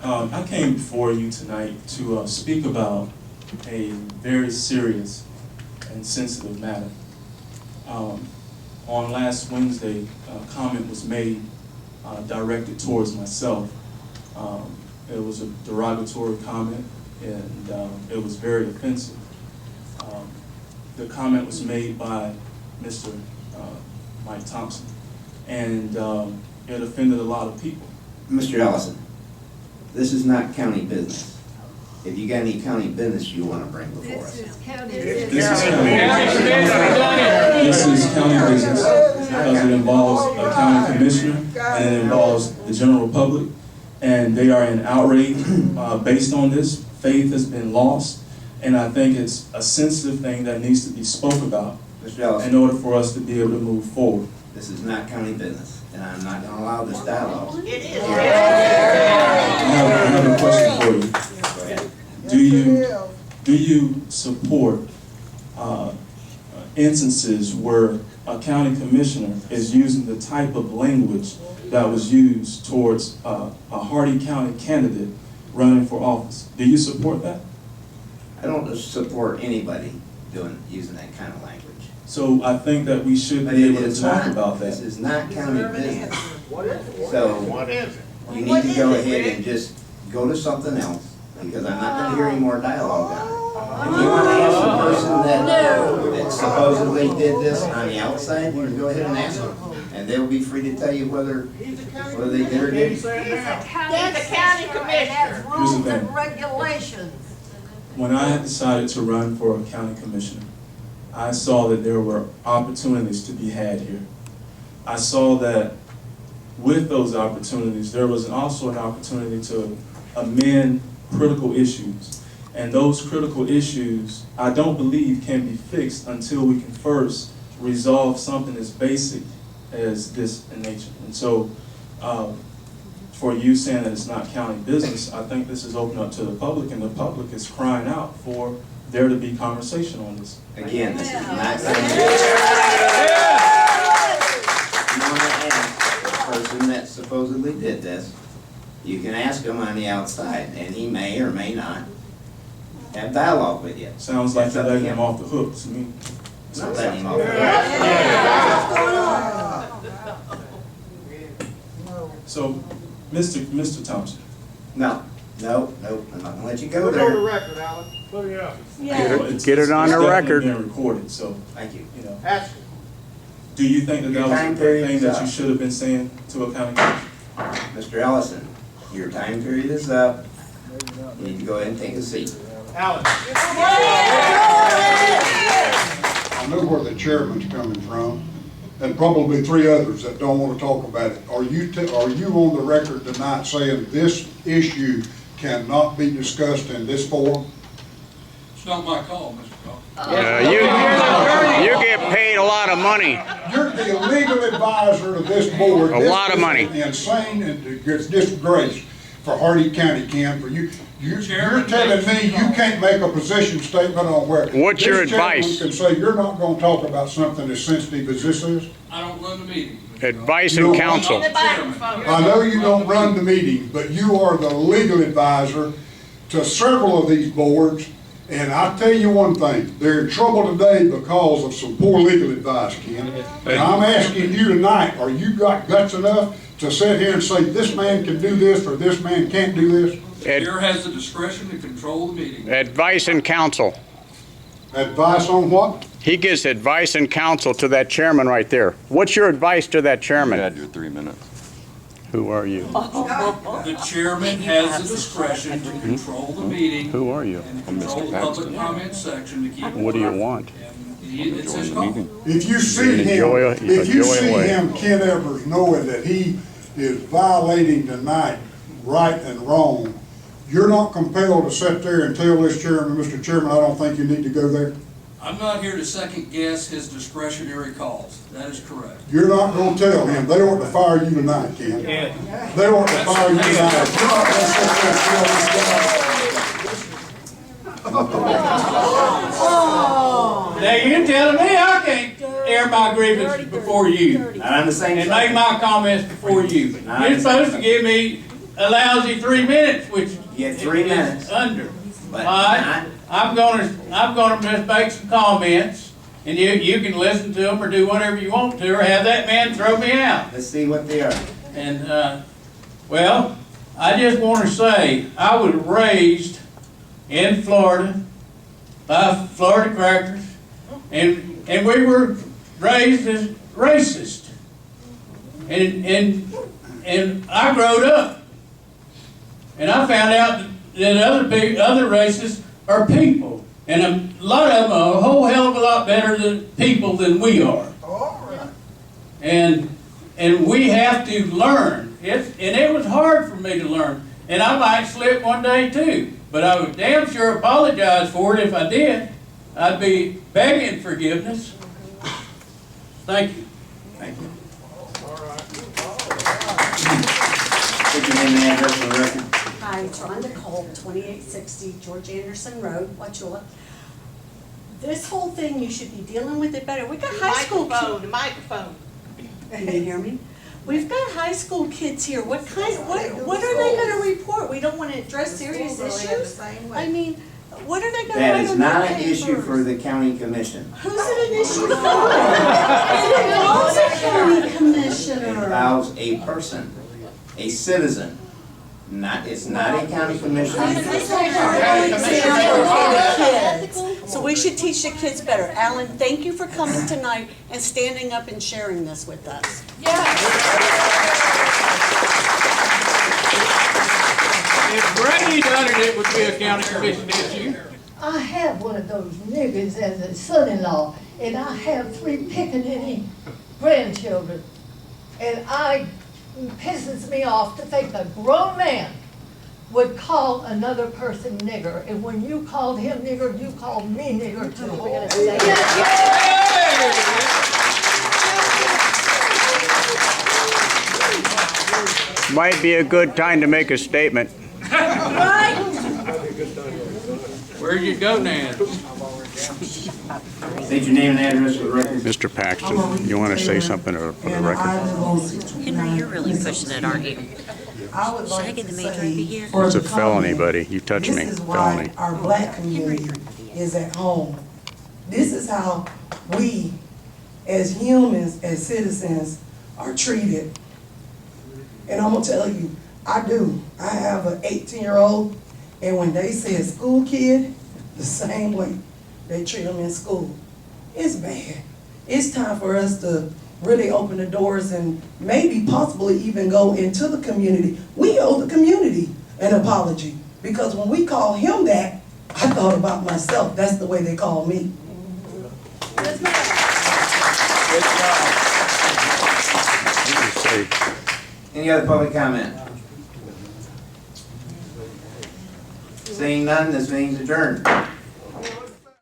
I came before you tonight to speak about a very serious and sensitive matter. On last Wednesday, a comment was made directed towards myself. It was a derogatory comment, and it was very offensive. The comment was made by Mr. Mike Thompson, and it offended a lot of people. Mr. Ellison, this is not county business. If you got any county business you want to bring before us. This is county This business. is county business because it involves a county commissioner and it involves the general public, and they are in outrage based on this. Faith has been lost, and I think it's a sensitive thing that needs to be spoke about Mr. Ellison, in order for us to be able to move forward. this is not county business, and I'm not going to allow this dialogue. It is. I have a question for you. Go ahead. Do you support instances where a county commissioner is using the type of language that was used towards a Hardee County candidate running for office? Do you support that? I don't support anybody using that kind of language. So I think that we should But be it able to is talk not, about this that. is not county business. So you need to go ahead and just go to something else, because I'm not going to hear any more dialogue on it. If you want to ask the person that supposedly did this on the outside, you can go ahead and ask them, and they'll be free to tell you whether they did or didn't. He's a county commissioner. Has rules and regulations. When I had decided to run for a county commissioner, I saw that there were opportunities to be had here. I saw that with those opportunities, there was also an opportunity to amend critical issues. And those critical issues, I don't believe, can be fixed until we can first resolve something as basic as this in nature. And so, for you saying that it's not county business, I think this is open up to the public, and the public is crying out for there to be conversation on this. Again, this is not county business. You want to ask the person that supposedly did this, you can ask him on the outside, and he may or may not have dialogue with you. Sounds like That's you're up to letting him. him off the hook to me. Not letting him off the hook. So, Mr. Thompson, No, I'm not going to let you go Put it on the there. record, Alan. Put it out. Get it on the it's record. definitely being recorded, so, Thank you. you know. Ask him. Do you think that Your that was time a period thing is that you up. should have been saying to a county commissioner? Mr. Ellison, your time period is up. You need to go ahead and take a seat. Alan. I know where the chairman's coming from, and probably three others that don't want to talk about it. Are you on the record tonight saying this issue cannot be discussed in this forum? It's not my call, Mr. Call. You get paid a lot of money. You're the legal advisor of this board. A lot of money. This is insane and disgrace for Hardee County, Ken, for you. You're telling me you can't make a position statement on where. What's your advice? This gentleman can say you're not going to talk about something as sensitive as this is? I don't run the meeting. Advice and counsel. I know you don't run the meeting, but you are the legal advisor to several of these boards. And I'll tell you one thing, they're in trouble today because of some poor legal advice, Ken. And I'm asking you tonight, are you got guts enough to sit here and say this man can do this or this man can't do this? The chair has the discretion to control the meeting. Advice and counsel. Advice on what? He gives advice and counsel to that chairman right there. What's your advice to that You chairman? had your 3 minutes. Who are you? The chairman has the discretion to control the meeting Who are you? and I'm Mr. control the Paxton. public comment section to keep. What do you want? And it's his Join the call. meeting. If you see Enjoy him, away. Ken Evers, knowing that he is violating tonight right and wrong, you're not compelled to sit there and tell this chairman, Mr. Chairman, I don't think you need to go there? I'm not here to second guess his discretionary calls. That is correct. You're not gonna tell him, they want to fire you tonight, Ken. They want to fire you tonight. You're not gonna sit there and tell this guy. Now you're telling me I can't. air my grievances before you. Not on the same And make subject. my comments before you. Not You're supposed to give me a lousy 3 minutes, which You get 3 minutes. is under. But Alright, I'm gonna just make some comments, and you can listen to them or do whatever you want to, or have that man throw me out. let's see what they are. And, well, I just wanna say, I was raised in Florida by Florida crackers, and we were raised as racist. And I growed up, and I found out that other races are people, and a lot of them are a whole hell of a lot better than people than we are. And we have to learn. It was hard for me to learn, and I might slip one day too. But I would damn sure apologize for it if I did. I'd be begging forgiveness. Thank you. Thank you. Put your name and address for the record. Hi, Rhonda Cole, 2860 George Anderson Road, Wauchula. This whole thing, you should be dealing with it better. We got high school kids. The microphone. Can you hear me? We've got high school kids here. What are they gonna report? We don't wanna address serious issues? I mean, what are they gonna That write is on not their an issue papers? for the county commission. Who's it an issue for? It involves a county It commissioner. involves a person, a citizen. It's not a county commission. So we should teach the kids better. Alan, thank you for coming tonight and standing up and sharing this with us. If Brady done it, it would be a county commission issue. I have one of those niggas as a son-in-law, and I have 3 pickaninny grandchildren. And it pisses me off to think a grown man would call another person nigger. And when you called him nigger, you called me nigger too. Might be a good time to make a statement. Where'd you go, Nan? State your name and address for the record. Mr. Paxton, you want to say something for the record? Henry, you're really pushing it, aren't you? I would Should I like get to the major say over here? for It's a the felony, company, buddy. You touched me. This is why Felony. our black community is at home. This is how we, as humans, as citizens, are treated. And I'm gonna tell you, I have an 18-year-old, and when they say a school kid, the same way they treat them in school. It's bad. It's time for us to really open the doors and maybe possibly even go into the community. We owe the community an apology, because when we call him that, I thought about myself. That's the way they call me. Any other public comment? Seeing none, this meeting's adjourned.